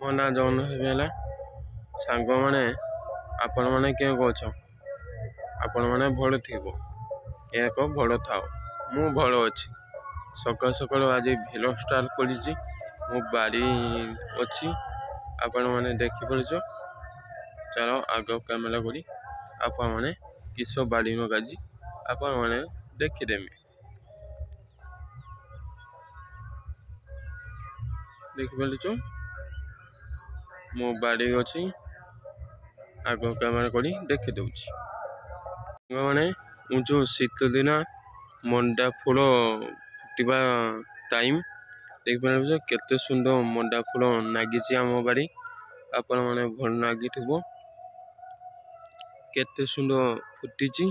ମୋ ନାଁ ଜଗନ୍ନାଥ ବେହେରା। ସାଙ୍ଗମାନେ ଆପଣମାନେ କେଉଁ ଗଛ ଆପଣମାନେ ଭଲ ଥିବ ଏକ ଭଲ ଥାଅ। ମୁଁ ଭଲ ଅଛି। ସକାଳୁ ସକାଳୁ ଆଜି ଭିଲଗ ଷ୍ଟାର୍ଟ କରିଛି। ମୁଁ ବାଡ଼ି ଅଛି ଆପଣମାନେ ଦେଖିପାରୁଛ। ଚାଲ ଆଗ କ୍ୟାମେରା କରି ଆପଣମାନେ କିସ ବାଡ଼ି ମଗାଜି ଆପଣମାନେ ଦେଖିଦେମି। ଦେଖିପାରୁଛ ମୁଁ ବାଡ଼ି ଅଛି ଆଗ କ୍ୟାମେରା କରି ଦେଖିଦେଉଛି। ମାନେ ଯେଉଁ ଶୀତ ଦିନ ମଣ୍ଡା ଫୁଲ ଫୁଟିବା ଟାଇମ୍ ଦେଖିପାରୁଛ କେତେ ସୁନ୍ଦର ମଣ୍ଡା ଫୁଲ ନାଗିଛି ଆମ ବାଡ଼ି। ଆପଣମାନେ ଭଲ ନାଗିଥିବ କେତେ ସୁନ୍ଦର ଫୁଟିଛି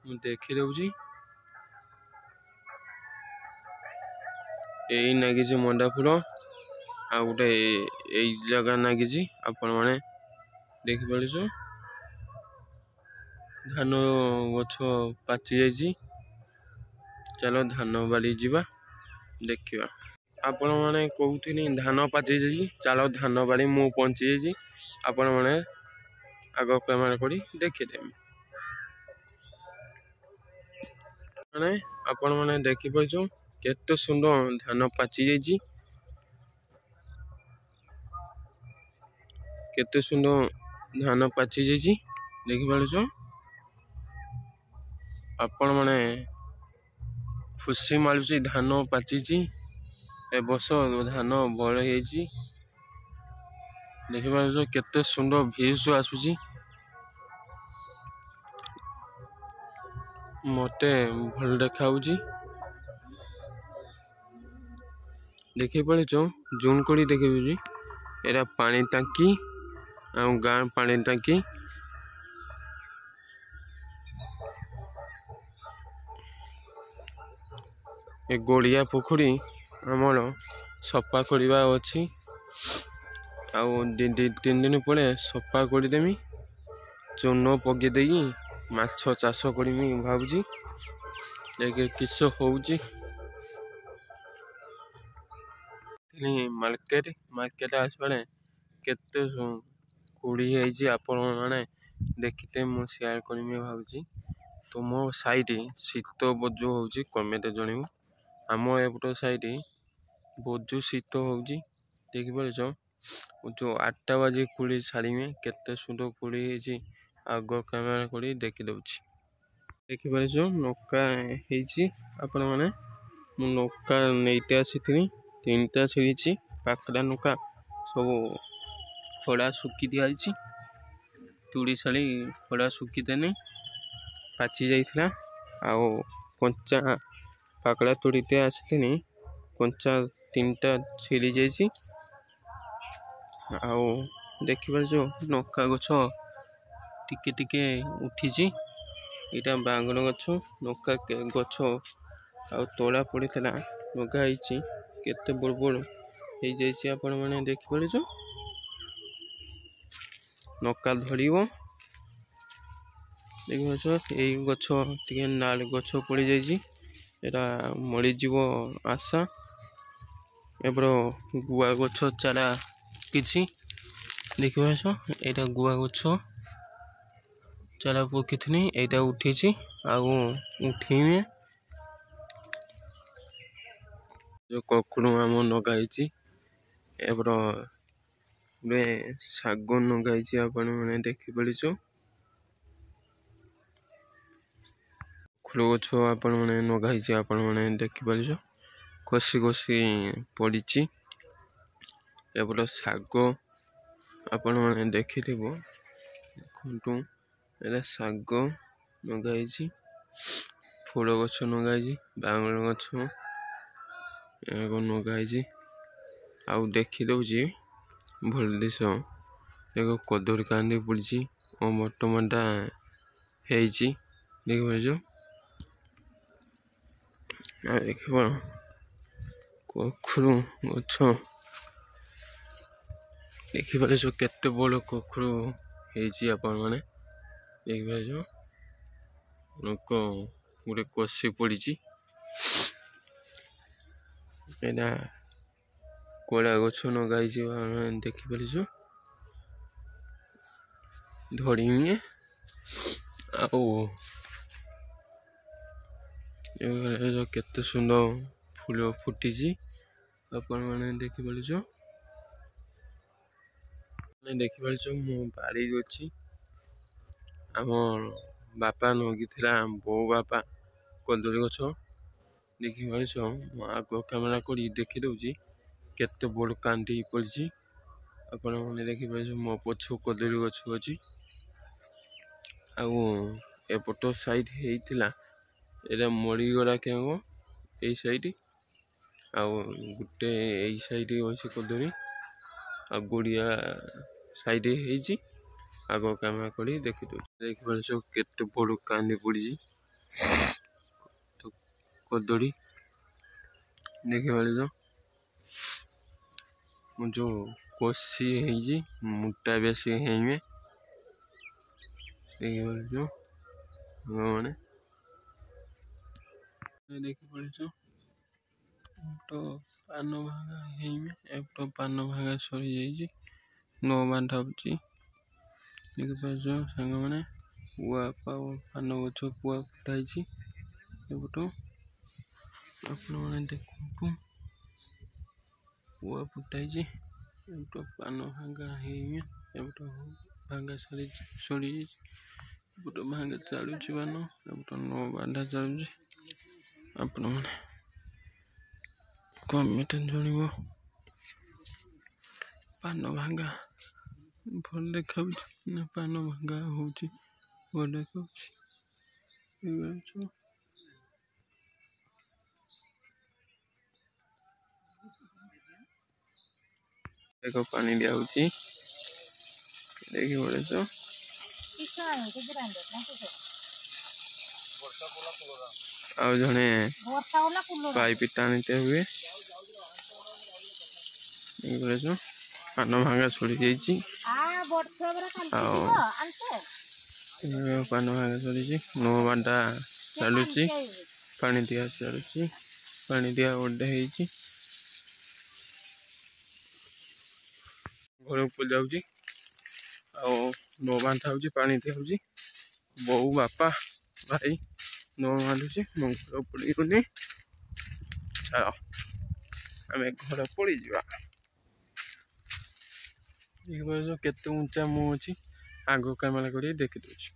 ମୁଁ ଦେଖିଦେଉଛି। ଏଇ ନାଗିଛି ମଣ୍ଡା ଫୁଲ ଆଉ ଗୋଟେ ଏଇ ଜାଗା ନାଗିଛି ଆପଣମାନେ ଦେଖିପାରୁଛ। ଧାନ ଗଛ ପାଚି ଯାଇଛି। ଚାଲ ଧାନ ବାଡ଼ି ଯିବା ଦେଖିବା। ଆପଣମାନେ କହୁଥିଲି ଧାନ ପାଚି ଯାଇଛି ଚାଲ ଧାନ ବାଡ଼ି ମୁଁ ପହଞ୍ଚି ଯାଇଛି। ଆପଣମାନେ ଆଗ କ୍ୟାମେରା କରି ଦେଖିଦେବେ। ଆପଣମାନେ ଦେଖିପାରୁଛ କେତେ ସୁନ୍ଦର ଧାନ ପାଚି ଯାଇଛି। କେତେ ସୁନ୍ଦର ଧାନ ପାଚି ଯାଇଛି ଦେଖିପାରୁଛ। ଆପଣମାନେ ଖୁସି ମାରୁଛି ଧାନ ପାଚିଛି। ଏ ବର୍ଷ ଧାନ ଭଲ ହେଇଛି ଦେଖିପାରୁଛ କେତେ ସୁନ୍ଦର ଭ୍ୟୁଜ ଆସୁଛି। ମତେ ଭଲ ଦେଖାଉଛି ଦେଖିପାରୁଛ। ଜୁମ୍ କରି ଦେଖିପାରୁଛି ଏଟା ପାଣି ଟାଙ୍କି ଆଉ ଗାଁ ପାଣି ଟାଙ୍କି। ଏ ଗଡ଼ିଆ ପୋଖରୀ ଆମର ସଫା କରିବା ଅଛି ଆଉ 2-3 ଦିନ ପରେ ସଫା କରିଦେମି। ଚୂନ ପକେଇ ଦେଇକି ମାଛ ଚାଷ କରିମି ଭାବୁଛି। ଦେଖେ କିସ ହଉଛି। ମାର୍କେଟ ଆସିବାରେ କେତେ କୁଡ଼ି ହେଇଛି ଆପଣମାନେ ଦେଖିତେ ମୁଁ ସେୟାର କରିମି ଭାବୁଛି। ତୁମ ସାଇଟ୍ ଶୀତ ବୋଝ ହଉଛି କମେଣ୍ଟ ଜଣେଇବୁ। ଆମ ଏପଟ ସାଇଟ୍ ବୋଝ ଶୀତ ହଉଛି ଦେଖିପାରୁଛ। ଯେଉଁ 8ଟା ବାଜି କୁଡ଼ି ଛାଡ଼ିମି କେତେ ସୁନ୍ଦର କୁଡ଼ି ହେଇଛି ଆଗ କ୍ୟାମେରା କରି ଦେଖିଦେଉଛି। ଦେଖିପାରୁଛ ନୌକା ହେଇଛି ଆପଣମାନେ। ମୁଁ ନୌକା ନେଇତେ ଆସିଥିଲି 3ଟା ଛିଡ଼ିଛି ପାଖଟା ନୌକା ସବୁ ଖଡ଼ା ଶୁଖି ଦିଆଯାଇଛି। ତୁଡ଼ି ଶାଢ଼ୀ ଖଡ଼ା ଶୁଖିଦେନି ପାଚି ଯାଇଥିଲା ଆଉ କଞ୍ଚା ପାକଡ଼ା ତୁଡ଼ିତେ ଆସିଥିନି କଞ୍ଚା 3ଟା ଛିଡ଼ି ଯାଇଛି। ଆଉ ଦେଖିପାରୁଛ ନୌକା ଗଛ ଟିକେ ଟିକେ ଉଠିଛି। ଏଇଟା ବାଙ୍ଗର ଗଛ ନୌକା ଗଛ ଆଉ ତଳା ପଡ଼ିଥିଲା ଲଗା ହେଇଛି କେତେ ବଡ଼ ବଡ଼ ହେଇଯାଇଛି ଆପଣମାନେ ଦେଖିପାରୁଛ। ନୌକା ଧରିବ ଦେଖିପାରୁଛ। ଏଇ ଗଛ ଟିକେ ନାଳ ଗଛ ପଡ଼ିଯାଇଛି ଏଟା ମରିଯିବ ଆଶା। ଏପର ଗୁଆ ଗଛ ଚାରା କିଛି ଦେଖିପାରୁଛ। ଏଇଟା ଗୁଆ ଗଛ ଚାରା ପକେଇଥିଲି ଏଇଟା ଉଠିଛି ଆଉ ଉଠେଇମି। ଯେଉଁ କଖରୁ ଆମ ଲଗା ହେଇଛି ଏପର ଗୋଟେ ଶାଗ ଲଗା ହେଇଛି ଆପଣମାନେ ଦେଖିପାରୁଛ। କଖରୁ ଗଛ ଆପଣମାନେ ଲଗା ହେଇଛି ଆପଣମାନେ ଦେଖିପାରୁଛ କଷି କଷି ପଡ଼ିଛି। ଏପଟ ଶାଗ ଆପଣମାନେ ଦେଖିଥିବ ଦେଖନ୍ତୁ ଏଟା ଶାଗ ଲଗା ହେଇଛି। ଫୁଲ ଗଛ ଲଗା ହେଇଛି ବାଙ୍ଗର ଗଛ ଲଗା ହେଇଛି ଆଉ ଦେଖିଦଉଛି ଭଲ ଦିଶ ଏକ କଦଳୀ କାନ୍ଦି ପଡ଼ିଛି ଓ ବର୍ତ୍ତମାନଟା ହେଇଛି ଦେଖିପାରୁଛ। ଆଉ ଦେଖିବ କଖରୁ ଗଛ ଦେଖିପାରୁଛ କେତେ ବଡ଼ କଖରୁ ହେଇଛି ଆପଣମାନେ ଦେଖିପାରୁଛ। ଲୋକ ଗୋଟେ କଷି ପଡ଼ିଛି ଏଇଟା କଳା ଗଛ ଲଗାଇଛି ଦେଖିପାରିଛୁ। ଧଡ଼ିନିଏ ଆଉ କେତେ ସୁନ୍ଦର ଫୁଲ ଫୁଟିଛି ଆପଣମାନେ ଦେଖିପାରିଛୁ। ମୁଁ ବାଡ଼ି ଅଛି। ଆମ ବାପା ଲଗିଥିଲା ବୋଉ ବାପା କଦଳୀ ଗଛ ଦେଖିପାରିଛ। ମୁଁ ଆଗ କ୍ୟାମେରା କରି ଦେଖିଦେଉଛି କେତେ ବଡ଼ କାଣ୍ଡି ପଡ଼ିଛି ଆପଣମାନେ ଦେଖିପାରିଛୁ। ମୋ ପଛ କଦଳୀ ଗଛ ଅଛି ଆଉ ଏପଟ ସାଇଡ୍ ହେଇଥିଲା ଏଇଟା ମରିଗଲା କେଉଁ ଏଇ ସାଇଡ୍ ଆଉ ଗୋଟେ ଏଇ ସାଇଡ୍ ଅଛି କଦଳୀ ଆଉ ଗୁଡିଆ ସାଇଡ୍ ହେଇଛି। ଆଗ କ୍ୟାମେରା କରି ଦେଖିପାରୁଛୁ କେତେ ବଡ଼ କାଣ୍ଡି ପଡ଼ିଛି କଦଳୀ ଦେଖିପାରୁଛ। ମୁଁ ଯୋଉ କଷି ହେଇଛି ମୋଟା ବେଶୀ ହେଇନି ଦେଖିପାରୁଛୁ ମାନେ ଦେଖିପାରୁଛୁ। ତ ପାନ ଭାଙ୍ଗା ହେଇନି ଏପଟ ପାନ ଭାଙ୍ଗା ସରିଯାଇଛି। ନ ବାନ୍ଧା ହଉଛି ଦେଖିପାରୁଛୁ ସାଙ୍ଗମାନେ। କୁଆ ପାନ ଗଛ କୁଆ ଫୁଟା ହେଇଛି ଏପଟ ଆପଣମାନେ ଦେଖନ୍ତୁ କୁଆ ଫୁଟା ହେଇଛି। ଏପଟ ପାନ ଭାଙ୍ଗା ହେଇନି ଏପଟ ଭାଙ୍ଗା ସରିଯାଇଛି। ଏପଟ ଭାଙ୍ଗା ଚାଲୁଛି ପାନ ଏପଟ ନ ବାନ୍ଧା ଚାଲୁଛି। ଆପଣମାନେ କମେଣ୍ଟ ଜଣିବ ପାନ ଭାଙ୍ଗା ଭଲ ଦେଖାଉଛି ନା ପାନ ଭାଙ୍ଗା ହଉଛି ଭଲ ଦେଖାଉଛି। ଏକ ପାଣି ଦିଆହଉଛି ଦେଖିପାରୁଛ। ଆଉ ଜଣେ ପାଇପ୍ ଟାଣିତେ ହୁଏ ଦେଖିପାରୁଛ। ପାନ ଭାଙ୍ଗା ସରିଯାଇଛି ଆଉ ପାନ ଭାଙ୍ଗା ସରିଛି। ନ ବାନ୍ଧା ଚାଲୁଛି ପାଣି ଦିଆ ଚାଲୁଛି ପାଣି ଦିଆ ଓଦା ହେଇଛି। ଘରକୁ ଯାଉଛି ଆଉ ନ ବାନ୍ଧା ହଉଛି ପାଣି ଦିଆହଉଛି। ବୋଉ ବାପା ଭାଇ ନ ବାନ୍ଧୁଛି ମୁଁ ଘର ପଳେଇଗଲି। ଚାଲ ଆମେ ଘର ପଳେଇଯିବା। କେତେ ଉଞ୍ଚା ମୁଁ ଅଛି ଆଗ କ୍ୟାମେରା କରି ଦେଖିଦଉଛି।